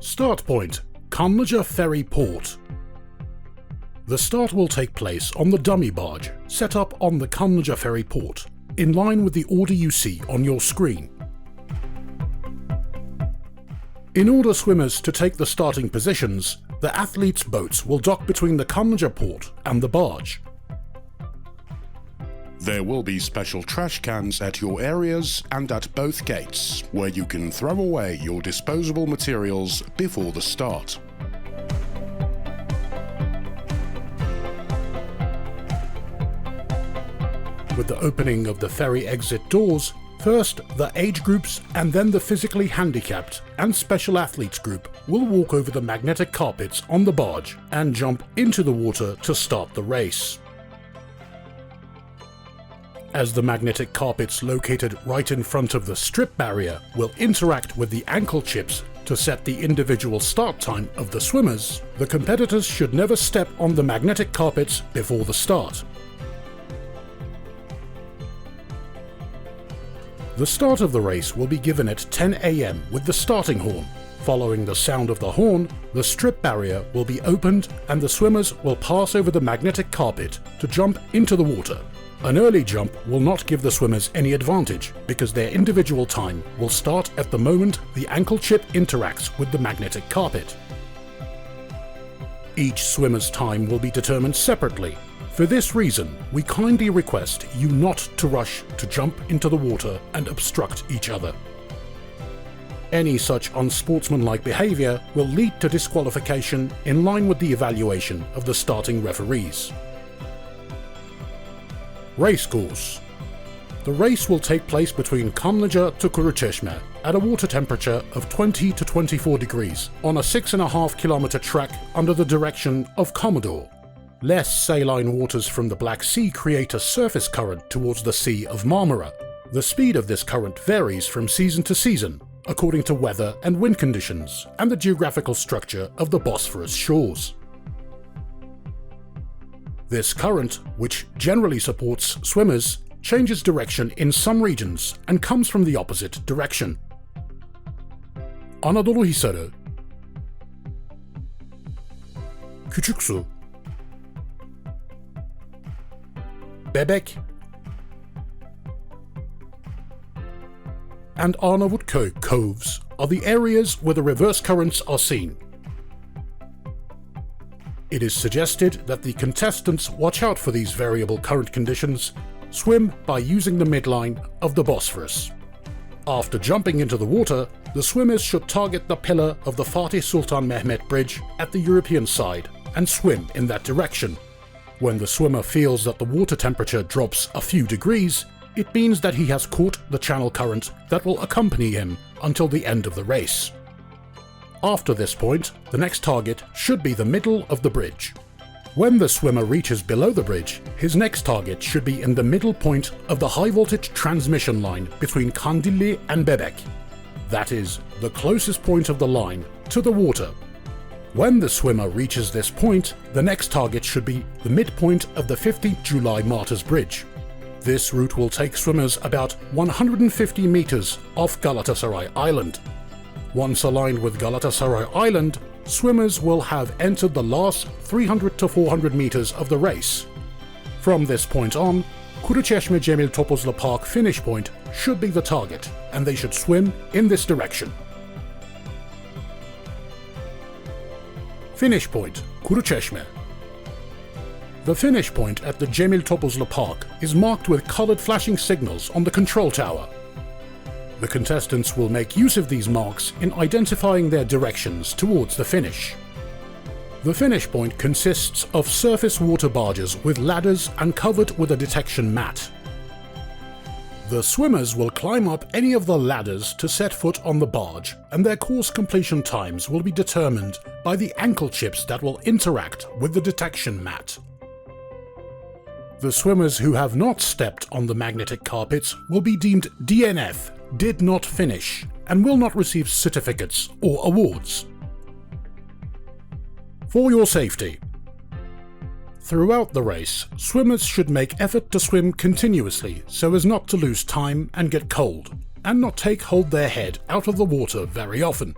Start point: Kanlıca Ferry Port. The start will take place on the dummy barge set up on the Kanlıca Ferry Port, in line with the order you see on your screen. In order swimmers to take the starting positions, the athletes' boats will dock between the Kanlıca port and the barge. There will be special trash cans at your areas and at both gates, where you can throw away your disposable materials before the start. With the opening of the ferry exit doors, first the age groups and then the physically handicapped and special athletes group will walk over the magnetic carpets on the barge and jump into the water to start the race. As the magnetic carpets located right in front of the strip barrier will interact with the ankle chips to set the individual start time of the swimmers, the competitors should never step on the magnetic carpets before the start. The start of the race will be given at 10 AM with the starting horn. Following the sound of the horn, the strip barrier will be opened and the swimmers will pass over the magnetic carpet to jump into the water. An early jump will not give the swimmers any advantage because their individual time will start at the moment the ankle chip interacts with the magnetic carpet. Each swimmer's time will be determined separately. For this reason, we kindly request you not to rush to jump into the water and obstruct each other. Any such unsportsmanlike behaviour will lead to disqualification in line with the evaluation of the starting referees. Race course. The race will take place between Kanlıca to Kuruçeşme at a water temperature of 20 to 24 degrees on a 6.5 kilometer track under the direction of Commodore. Less saline waters from the Black Sea create a surface current towards the Sea of Marmara. The speed of this current varies from season to season, according to weather and wind conditions and the geographical structure of the Bosphorus shores. This current, which generally supports swimmers, changes direction in some regions and comes from the opposite direction. Anadolu Hisarı, Küçüksu, Bebek, and Arnavutköy coves are the areas where the reverse currents are seen. It is suggested that the contestants watch out for these variable current conditions, swim by using the midline of the Bosphorus. After jumping into the water, the swimmers should target the pillar of the Fatih Sultan Mehmet Bridge at the European side and swim in that direction. When the swimmer feels that the water temperature drops a few degrees, it means that he has caught the channel current that will accompany him until the end of the race. After this point, the next target should be the middle of the bridge. When the swimmer reaches below the bridge, his next target should be in the middle point of the high-voltage transmission line between Kandilli and Bebek. That is, the closest point of the line to the water. When the swimmer reaches this point, the next target should be the midpoint of the 15th July Martyrs Bridge. This route will take swimmers about 150 meters off Galatasaray Island. Once aligned with Galatasaray Island, swimmers will have entered the last 300 to 400 meters of the race. From this point on, Kuruçeşme Cemil Topuzlu Park finish point should be the target, and they should swim in this direction. Finish point, Kuruçeşme. The finish point at the Cemil Topuzlu Park is marked with colored flashing signals on the control tower. The contestants will make use of these marks in identifying their directions towards the finish. The finish point consists of surface water barges with ladders and covered with a detection mat. The swimmers will climb up any of the ladders to set foot on the barge, and their course completion times will be determined by the ankle chips that will interact with the detection mat. The swimmers who have not stepped on the magnetic carpets will be deemed DNF, did not finish, and will not receive certificates or awards. For your safety. Throughout the race, swimmers should make effort to swim continuously so as not to lose time and get cold, and not hold their head out of the water very often.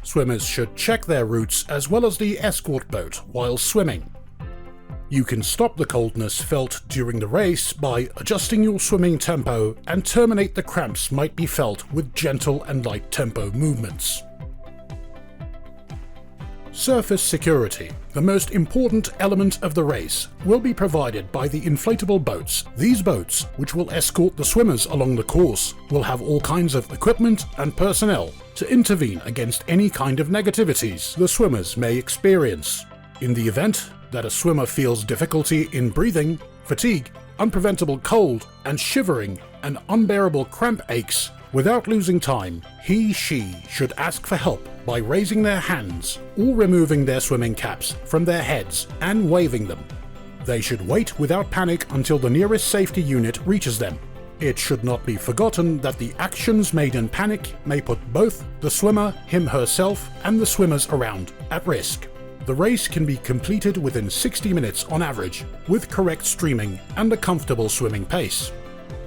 Swimmers should check their routes as well as the escort boat while swimming. You can stop the coldness felt during the race by adjusting your swimming tempo, and terminate the cramps might be felt with gentle and light tempo movements. Surface security, the most important element of the race, will be provided by the inflatable boats. These boats, which will escort the swimmers along the course, will have all kinds of equipment and personnel to intervene against any kind of negativities the swimmers may experience. In the event that a swimmer feels difficulty in breathing, fatigue, unpreventable cold, and shivering, and unbearable cramp aches, without losing time, she should ask for help by raising their hands or removing their swimming caps from their heads and waving them. They should wait without panic until the nearest safety unit reaches them. It should not be forgotten that the actions made in panic may put both the swimmer, herself, and the swimmers around at risk. The race can be completed within 60 minutes on average, with correct streaming and a comfortable swimming pace.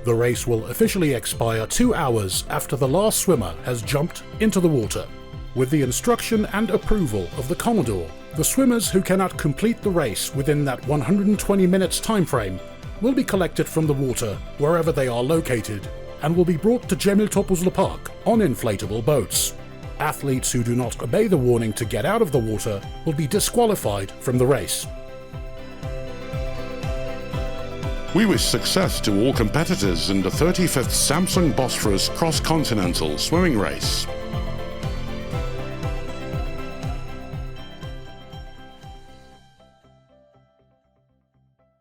The race will officially expire 2 hours after the last swimmer has jumped into the water. With the instruction and approval of the Commodore, the swimmers who cannot complete the race within that 120 minutes time frame will be collected from the water wherever they are located and will be brought to Cemil Topuzlu Park on inflatable boats. Athletes who do not obey the warning to get out of the water will be disqualified from the race. We wish success to all competitors in the 35th Samsung Bosphorus Cross-Continental swimming race.